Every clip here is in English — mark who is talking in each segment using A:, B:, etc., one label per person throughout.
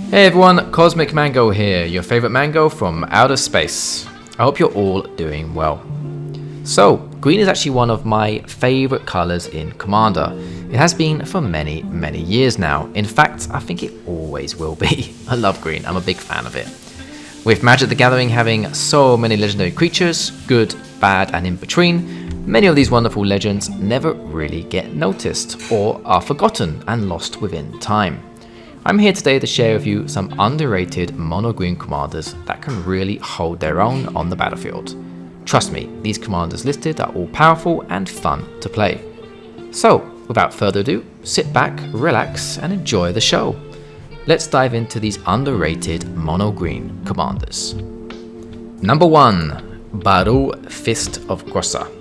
A: Hey everyone, Cosmic Mango here, your favorite mango from outer space. I hope you're all doing well. So, green is actually one of my favorite colors in Commander. It has been for many years now. In fact, I think it always will be. I love green, I'm a big fan of it. With Magic the Gathering having so many legendary creatures, good, bad and in between, many of these wonderful legends never really get noticed or are forgotten and lost within time. I'm here today to share with you some underrated mono-green commanders that can really hold their own on the battlefield. Trust me, these commanders listed are all powerful and fun to play. So, without further ado, sit back, relax and enjoy the show. Let's dive into these underrated mono-green commanders. Number 1. Barafist of Grossa.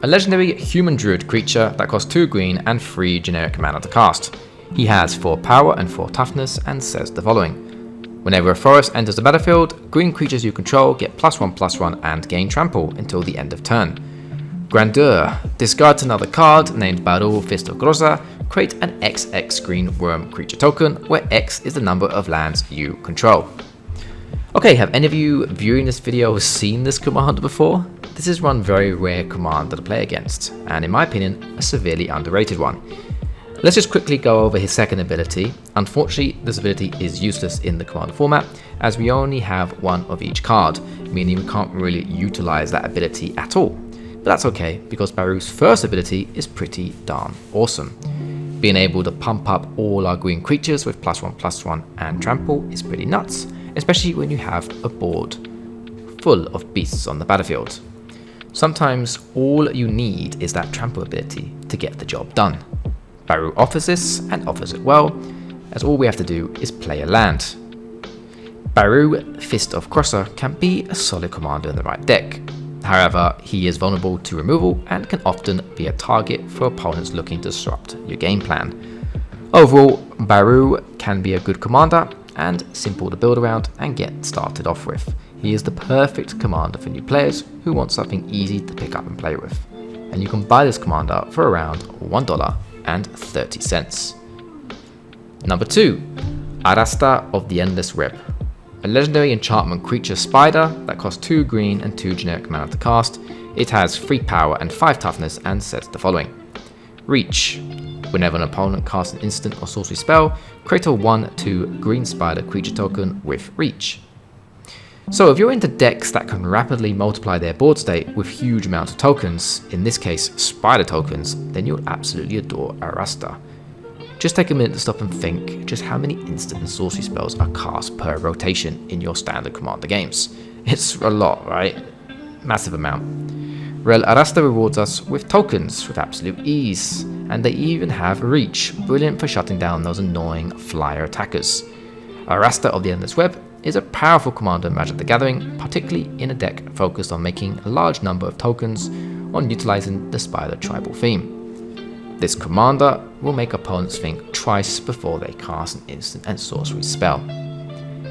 A: A legendary human druid creature that costs 2 green and 3 generic mana to cast. He has 4 power and 4 toughness and says the following. Whenever a forest enters the battlefield, green creatures you control get +1/+1 and gain trample until the end of turn. Grandeur. Discard another card named Barafist of Grossa, create an XX green worm creature token where X is the number of lands you control. Okay, have any of you viewing this video seen this commander before? This is one very rare commander to play against, and in my opinion, a severely underrated one. Let's just quickly go over his second ability. Unfortunately, this ability is useless in the commander format, as we only have one of each card, meaning we can't really utilize that ability at all. But that's okay, because Baru's first ability is pretty darn awesome. Being able to pump up all our green creatures with +1/+1 and trample is pretty nuts, especially when you have a board full of beasts on the battlefield. Sometimes all you need is that trample ability to get the job done. Baru offers this, and offers it well, as all we have to do is play a land. Barafist of Grossa can be a solid commander in the right deck. However, he is vulnerable to removal and can often be a target for opponents looking to disrupt your game plan. Overall, Baru can be a good commander and simple to build around and get started off with. He is the perfect commander for new players who want something easy to pick up and play with. And you can buy this commander for around $1.30. Number 2. Arasta of the Endless Web. A legendary enchantment creature spider that costs 2 green and 2 generic mana to cast. It has 3 power and 5 toughness and says the following. Reach. Whenever an opponent casts an instant or sorcery spell, create a 1/2 green spider creature token with reach. So if you're into decks that can rapidly multiply their board state with huge amounts of tokens, in this case spider tokens, then you'll absolutely adore Arasta. Just take a minute to stop and think just how many instant and sorcery spells are cast per rotation in your standard commander games. It's a lot, right? Massive amount. Well, Arasta rewards us with tokens with absolute ease, and they even have reach, brilliant for shutting down those annoying flyer attackers. Arasta of the Endless Web is a powerful commander in Magic the Gathering, particularly in a deck focused on making a large number of tokens on utilizing the spider tribal theme. This commander will make opponents think twice before they cast an instant and sorcery spell.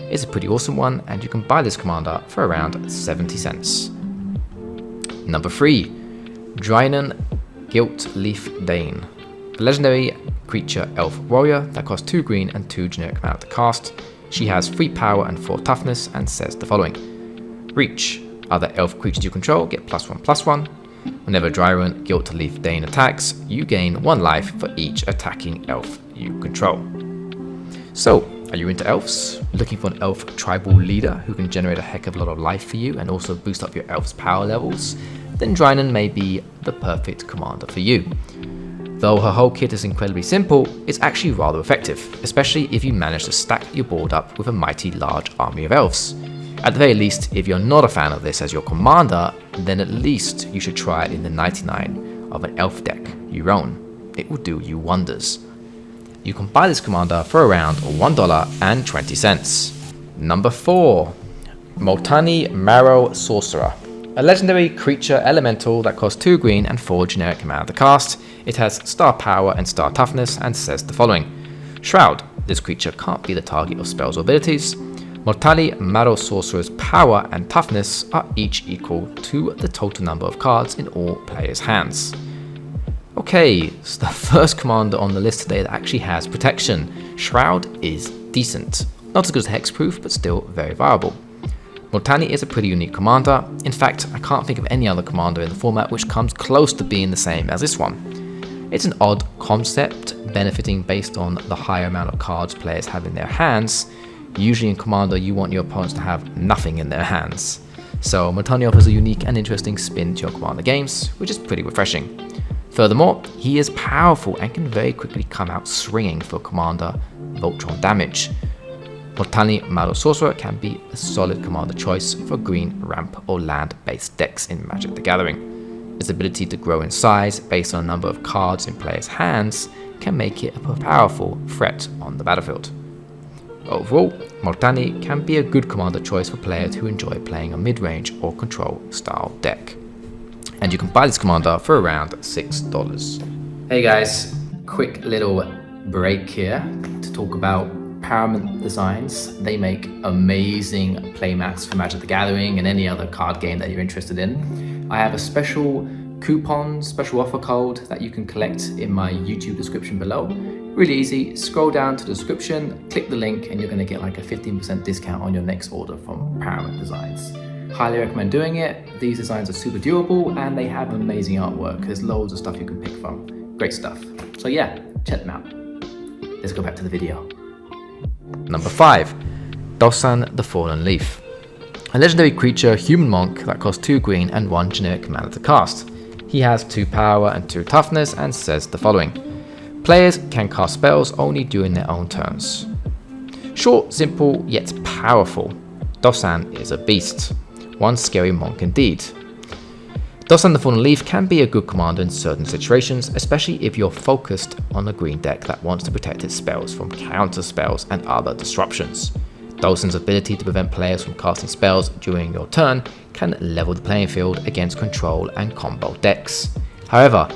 A: It's a pretty awesome one, and you can buy this commander for around 70 cents. Number 3. Dwynen, Gilt-Leaf Daen. A legendary creature elf warrior that costs 2 green and 2 generic mana to cast. She has 3 power and 4 toughness and says the following. Reach. Other elf creatures you control get +1/+1. Whenever Dryan, Gilt-Leaf Daen attacks, you gain 1 life for each attacking elf you control. So, are you into elves? Looking for an elf tribal leader who can generate a heck of a lot of life for you and also boost up your elf's power levels? Then Dwynen may be the perfect commander for you. Though her whole kit is incredibly simple, it's actually rather effective, especially if you manage to stack your board up with a mighty large army of elves. At the very least, if you're not a fan of this as your commander, then at least you should try it in the 99 of an elf deck you own. It will do you wonders. You can buy this commander for around $1.20. Number 4. Multani Maro-Sorcerer. A legendary creature elemental that costs 2 green and 4 generic mana to cast. It has star power and star toughness and says the following. Shroud. This creature can't be the target of spells or abilities. Multani Maro-Sorcerer's power and toughness are each equal to the total number of cards in all players' hands. Okay, so the first commander on the list today that actually has protection. Shroud is decent. Not as good as Hexproof, but still very viable. Multani is a pretty unique commander. In fact, I can't think of any other commander in the format which comes close to being the same as this one. It's an odd concept, benefiting based on the higher amount of cards players have in their hands. Usually in Commander, you want your opponents to have nothing in their hands. So Multani offers a unique and interesting spin to your Commander games, which is pretty refreshing. Furthermore, he is powerful and can very quickly come out swinging for Commander Voltron damage. Multani Maro-Sorcerer can be a solid Commander choice for green ramp or land-based decks in Magic the Gathering. Its ability to grow in size based on a number of cards in players' hands can make it a powerful threat on the battlefield. Overall, Multani can be a good commander choice for players who enjoy playing a mid-range or control style deck. And you can buy this commander for around $6. Hey guys, quick little break here to talk about Paramount Designs. They make amazing playmats for Magic the Gathering and any other card game that you're interested in. I have a special coupon, special offer code that you can collect in my YouTube description below. Really easy, scroll down to the description, click the link, and you're going to get like a 15% discount on your next order from Paramount Designs. Highly recommend doing it. These designs are super durable and they have amazing artwork. There's loads of stuff you can pick from. Great stuff. So yeah, check them out. Let's go back to the video. Number 5. Dosan the Fallen Leaf. A legendary creature, human monk that costs 2 green and 1 generic mana to cast. He has 2 power and 2 toughness and says the following. Players can cast spells only during their own turns. Short, simple, yet powerful. Dosan is a beast. One scary monk indeed. Dosan the Fallen Leaf can be a good commander in certain situations, especially if you're focused on a green deck that wants to protect its spells from counter spells and other disruptions. Dosan's ability to prevent players from casting spells during your turn can level the playing field against control and combo decks. However,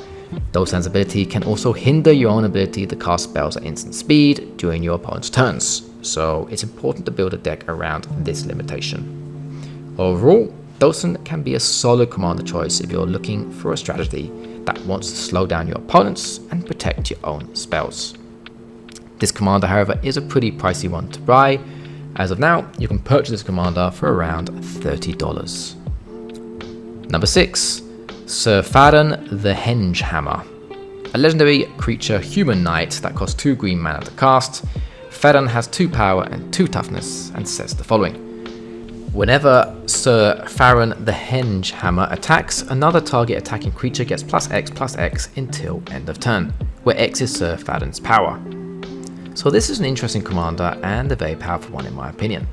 A: Dosan's ability can also hinder your own ability to cast spells at instant speed during your opponent's turns, so it's important to build a deck around this limitation. Overall, Dosan can be a solid commander choice if you're looking for a strategy that wants to slow down your opponents and protect your own spells. This commander, however, is a pretty pricey one to buy. As of now, you can purchase this commander for around $30. Number 6. Syr Faren the Hengehammer. A legendary creature human knight that costs 2 green mana to cast. Faren has 2 power and 2 toughness and says the following. Whenever Syr Faren the Hengehammer attacks, another target attacking creature gets +X/+X until end of turn, where X is Syr Faren's power. So this is an interesting commander and a very powerful one in my opinion.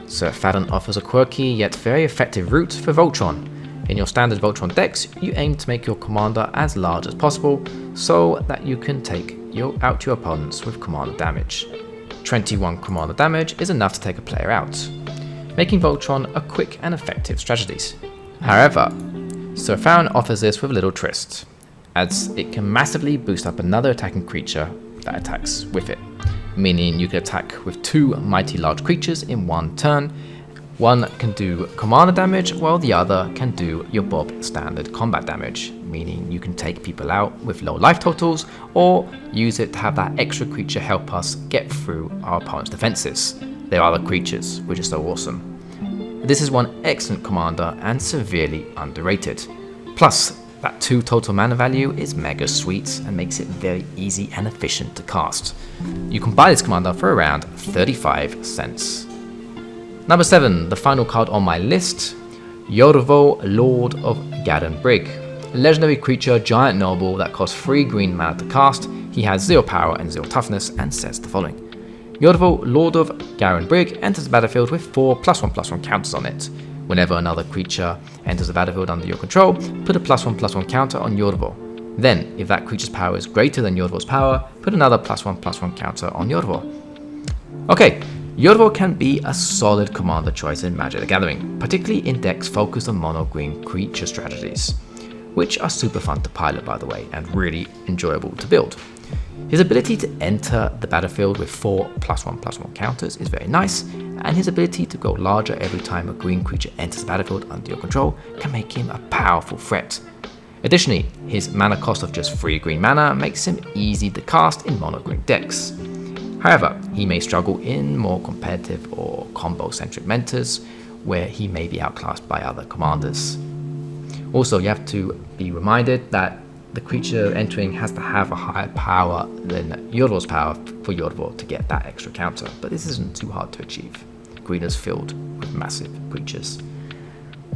A: Syr Faren offers a quirky yet very effective route for Voltron. In your standard Voltron decks, you aim to make your commander as large as possible so that you can take out your opponents with commander damage. 21 commander damage is enough to take a player out, making Voltron a quick and effective strategy. However, Syr Faren offers this with a little twist, as it can massively boost up another attacking creature that attacks with it, meaning you can attack with 2 mighty large creatures in one turn. One can do commander damage, while the other can do your Bob standard combat damage, meaning you can take people out with low life totals, or use it to have that extra creature help us get through our opponent's defenses. There are other creatures, which is so awesome. This is one excellent commander and severely underrated. Plus, that 2 total mana value is mega sweet and makes it very easy and efficient to cast. You can buy this commander for around 35 cents. Number 7, the final card on my list, Yorvo, Lord of Garenbrig. A legendary creature, giant noble that costs 3 green mana to cast. He has 0 power and 0 toughness and says the following. Yorvo, Lord of Garenbrig, enters the battlefield with 4 +1/+1 counters on it. Whenever another creature enters the battlefield under your control, put a +1/+1 counter on Yorvo. Then, if that creature's power is greater than Yorvo's power, put another +1/+1 counter on Yorvo. Okay, Yorvo can be a solid commander choice in Magic the Gathering, particularly in decks focused on mono-green creature strategies, which are super fun to pilot by the way, and really enjoyable to build. His ability to enter the battlefield with 4 +1/+1 counters is very nice, and his ability to grow larger every time a green creature enters the battlefield under your control can make him a powerful threat. Additionally, his mana cost of just 3 green mana makes him easy to cast in mono-green decks. However, he may struggle in more competitive or combo-centric mentors, where he may be outclassed by other commanders. Also, you have to be reminded that the creature entering has to have a higher power than Yorvo's power for Yorvo to get that extra counter, but this isn't too hard to achieve. Green is filled with massive creatures.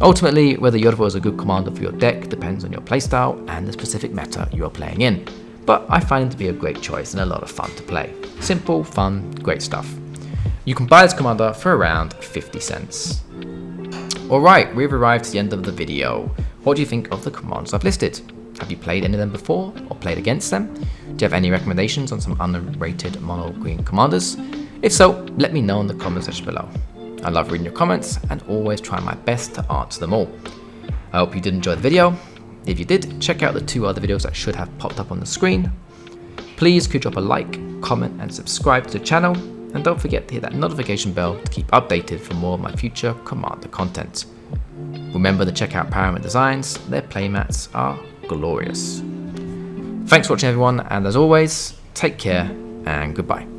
A: Ultimately, whether Yorvo is a good commander for your deck depends on your playstyle and the specific meta you are playing in, but I find him to be a great choice and a lot of fun to play. Simple, fun, great stuff. You can buy this commander for around 50 cents. Alright, we've arrived to the end of the video. What do you think of the commands I've listed? Have you played any of them before or played against them? Do you have any recommendations on some underrated mono green commanders? If so, let me know in the comment section below. I love reading your comments and always try my best to answer them all. I hope you did enjoy the video. If you did, check out the 2 other videos that should have popped up on the screen. Please could drop a like, comment and subscribe to the channel, and don't forget to hit that notification bell to keep updated for more of my future commander content. Remember to check out Paramount Designs, their playmats are glorious. Thanks for watching everyone, and as always, take care and goodbye.